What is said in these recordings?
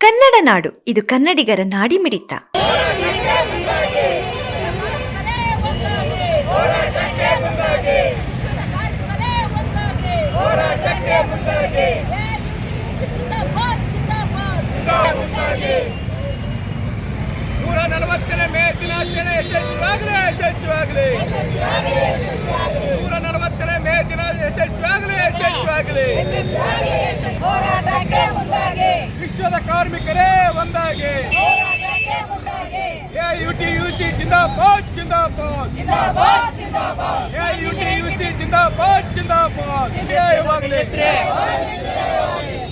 ಕನ್ನಡ ನಾಡು, ಇದು ಕನ್ನಡಿಗರ ನಾಡಿಮಿಡಿತ. ಮೇ ದಿನಾಚರಣೆ ಯಶಸ್ವಿಯಾಗಲಿ, ಯಶಸ್ವಿಯಾಗಲಿ. 140ನೇ ಮೇ ದಿನ ಯಶಸ್ವಿಯಾಗಲಿ, ಯಶಸ್ವಿಯಾಗಲಿ. ವಿಶ್ವದ ಕಾರ್ಮಿಕರೇ ಒಂದಾಗಿ. AUTUC ಜಿಂದಾಬಾದ್, ಜಿಂದಾಬಾದ್. AUTUC ಜಿಂದಾಬಾದ್, ಜಿಂದಾಬಾದ್. ಚಿರಾಯವಾಗಲಿ,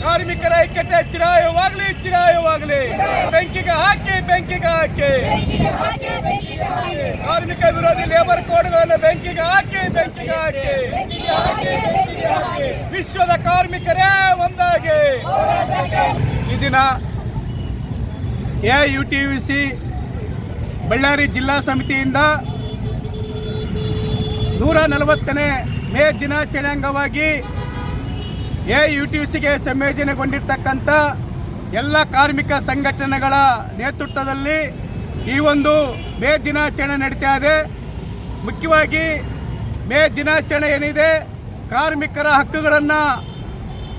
ಕಾರ್ಮಿಕರ ಐಕ್ಯತೆ ಚಿರಾಯವಾಗಲಿ, ಚಿರಾಯವಾಗಲಿ. ಬೆಂಕಿಗೆ ಹಾಕಿ, ಬೆಂಕಿಗೆ ಹಾಕಿ. ಕಾರ್ಮಿಕ ವಿರೋಧಿ ಲೇಬರ್ ಕೋಡ್ಗಳನ್ನು ಬೆಂಕಿಗೆ ಹಾಕಿ, ಬೆಂಕಿಗೆ ಹಾಕಿ. ವಿಶ್ವದ ಕಾರ್ಮಿಕರೇ ಒಂದಾಗಿ. ಈ ದಿನ AUTUC ಬಳ್ಳಾರಿ ಜಿಲ್ಲಾ ಸಮಿತಿಯಿಂದ 140ನೇ ಮೇ ದಿನಾಚರಣೆ ಅಂಗವಾಗಿ AUTUCಗೆ ಸಂಯೋಜನೆಗೊಂಡಿರ್ತಕ್ಕಂಥ ಎಲ್ಲ ಕಾರ್ಮಿಕ ಸಂಘಟನೆಗಳ ನೇತೃತ್ವದಲ್ಲಿ ಈ ಒಂದು ಮೇ ದಿನಾಚರಣೆ ನಡೀತಾ ಇದೆ. ಮುಖ್ಯವಾಗಿ ಮೇ ದಿನಾಚರಣೆ ಏನಿದೆ, ಕಾರ್ಮಿಕರ ಹಕ್ಕುಗಳನ್ನು,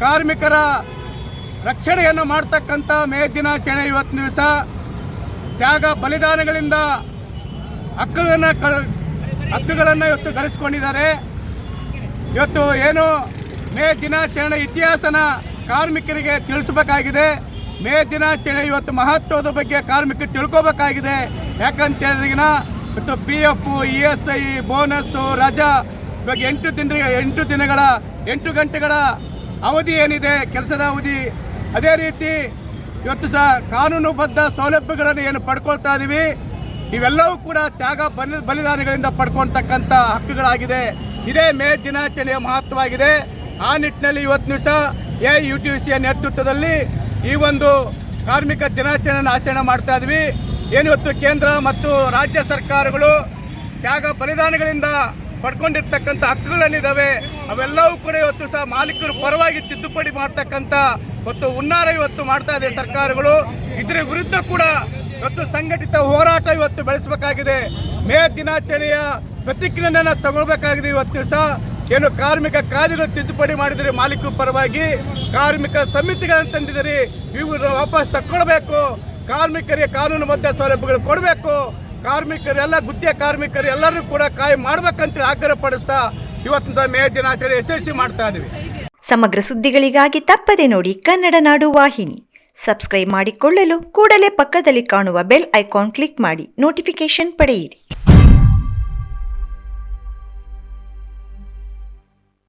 ಕಾರ್ಮಿಕರ ರಕ್ಷಣೆಯನ್ನು ಮಾಡ್ತಕ್ಕಂಥ ಮೇ ದಿನಾಚರಣೆ. ಇವತ್ತಿನ ದಿವಸ ತ್ಯಾಗ ಬಲಿದಾನಗಳಿಂದ ಹಕ್ಕುಗಳನ್ನು ಇವತ್ತು ಗಳಿಸ್ಕೊಂಡಿದ್ದಾರೆ. ಇವತ್ತು ಏನು ಮೇ ದಿನಾಚರಣೆ ಇತಿಹಾಸನ ಕಾರ್ಮಿಕರಿಗೆ ತಿಳಿಸಬೇಕಾಗಿದೆ. ಮೇ ದಿನಾಚರಣೆ ಇವತ್ತು ಮಹತ್ವದ ಬಗ್ಗೆ ಕಾರ್ಮಿಕರು ತಿಳ್ಕೋಬೇಕಾಗಿದೆ. ಯಾಕಂತ ಹೇಳಿದ್ರಿಗಿನ ಇವತ್ತು PF, ESI, ಬೋನಸ್ಸು, ರಜಾ, ಇವಾಗ 8 ದಿನಗಳ 8 ಗಂಟೆಗಳ ಅವಧಿ ಏನಿದೆ, ಕೆಲಸದ ಅವಧಿ, ಅದೇ ರೀತಿ ಇವತ್ತು ಸಹ ಕಾನೂನುಬದ್ಧ ಸೌಲಭ್ಯಗಳನ್ನು ಏನು ಪಡ್ಕೊಳ್ತಾ ಇದ್ದೀವಿ, ಇವೆಲ್ಲವೂ ಕೂಡ ತ್ಯಾಗ ಬಲಿದಾನಗಳಿಂದ ಪಡ್ಕೊಳ್ತಕ್ಕಂಥ ಹಕ್ಕುಗಳಾಗಿದೆ. ಇದೇ ಮೇ ದಿನಾಚರಣೆಯ ಮಹತ್ವವಾಗಿದೆ. ಆ ನಿಟ್ಟಿನಲ್ಲಿ ಇವತ್ತು ದಿವಸ AUTUC ನೇತೃತ್ವದಲ್ಲಿ ಈ ಒಂದು ಕಾರ್ಮಿಕ ದಿನಾಚರಣೆಯನ್ನು ಆಚರಣೆ ಮಾಡ್ತಾ ಇದ್ವಿ. ಏನಿವತ್ತು ಕೇಂದ್ರ ಮತ್ತು ರಾಜ್ಯ ಸರ್ಕಾರಗಳು ತ್ಯಾಗ ಬಲಿದಾನಗಳಿಂದ ಪಡ್ಕೊಂಡಿರ್ತಕ್ಕಂಥ ಹಕ್ಕುಗಳೇನಿದ್ದಾವೆ ಅವೆಲ್ಲವೂ ಕೂಡ ಇವತ್ತು ಸಹ ಮಾಲೀಕರು ಪರವಾಗಿ ತಿದ್ದುಪಡಿ ಮಾಡ್ತಕ್ಕಂಥ ಇವತ್ತು ಹುನ್ನಾರ ಇವತ್ತು ಮಾಡ್ತಾ ಇದೆ ಸರ್ಕಾರಗಳು. ಇದರ ವಿರುದ್ಧ ಕೂಡ ಇವತ್ತು ಸಂಘಟಿತ ಹೋರಾಟ ಇವತ್ತು ಬೆಳೆಸಬೇಕಾಗಿದೆ. ಮೇ ದಿನಾಚರಣೆಯ ಪ್ರತಿಕ್ರಿಯೆಯನ್ನು ತಗೊಳ್ಬೇಕಾಗಿದೆ. ಇವತ್ತು ದಿವಸ ಏನು ಕಾರ್ಮಿಕ ಕಾಯ್ದೆಗಳು ತಿದ್ದುಪಡಿ ಮಾಡಿದರೆ ಮಾಲೀಕರ ಪರವಾಗಿ ಕಾರ್ಮಿಕ ಸಮಿತಿಗಳನ್ನು ತಂದಿದ್ದೀರಿ, ಇವರು ವಾಪಸ್ ತಕ್ಕೊಳ್ಬೇಕು. ಕಾರ್ಮಿಕರಿಗೆ ಕಾನೂನುಬದ್ಧ ಸೌಲಭ್ಯಗಳು ಕೊಡಬೇಕು. ಕಾರ್ಮಿಕರೆಲ್ಲ, ಗುತ್ತಿಗೆ ಕಾರ್ಮಿಕರು ಎಲ್ಲರೂ ಕೂಡ ಕಾಯಂ ಮಾಡ್ಬೇಕಂತ ಆಗ್ರಹ ಪಡಿಸ್ತಾ ಇವತ್ತಿನ ಮೇ ದಿನಾಚರಣೆ ಯಶಸ್ವಿ ಮಾಡ್ತಾ ಇದ್ದೀವಿ. ಸಮಗ್ರ ಸುದ್ದಿಗಳಿಗಾಗಿ ತಪ್ಪದೆ ನೋಡಿ ಕನ್ನಡ ನಾಡು ವಾಹಿನಿ. ಸಬ್ಸ್ಕ್ರೈಬ್ ಮಾಡಿಕೊಳ್ಳಲು ಕೂಡಲೇ ಪಕ್ಕದಲ್ಲಿ ಕಾಣುವ ಬೆಲ್ ಐಕಾನ್ ಕ್ಲಿಕ್ ಮಾಡಿ ನೋಟಿಫಿಕೇಶನ್ ಪಡೆಯಿರಿ.